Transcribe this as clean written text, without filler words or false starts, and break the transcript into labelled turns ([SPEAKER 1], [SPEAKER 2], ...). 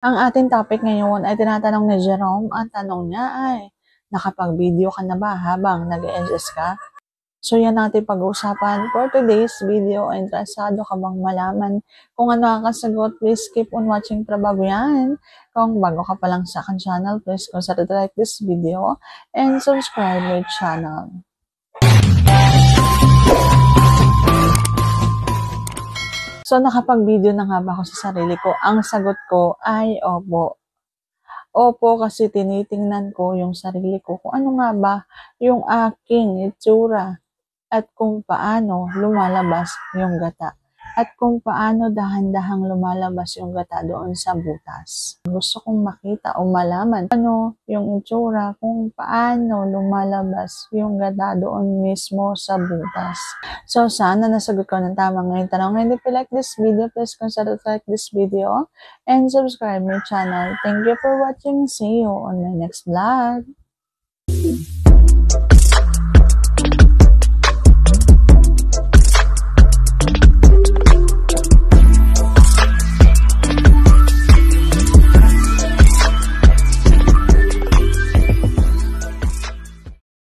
[SPEAKER 1] Ang ating topic ngayon ay tinatanong ni Jerome. Ang tanong niya ay, nakapag-video ka na ba habang nag-e-exist ka? So yan natin pag-uusapan for today's video. Interesado ka bang malaman kung ano ang kasagot? Please keep on watching para bago yan. Kung bago ka pa lang sa akin channel, please consider to like this video and subscribe my channel. So nakapag-video na nga ba ako sa sarili ko? Ang sagot ko ay opo. Opo, kasi tinitingnan ko yung sarili ko kung ano nga ba yung aking itsura at kung paano lumalabas yung gata at kung paano dahan-dahang lumalabas yung gata doon sa butas. Gusto kong makita o malaman ano yung itsura kung paano lumalabas yung gata doon mismo sa butas. So, sana nasagot ko ng tama ngayong tanong. And if you like this video, please consider to like this video and subscribe my channel. Thank you for watching. See you on my next vlog.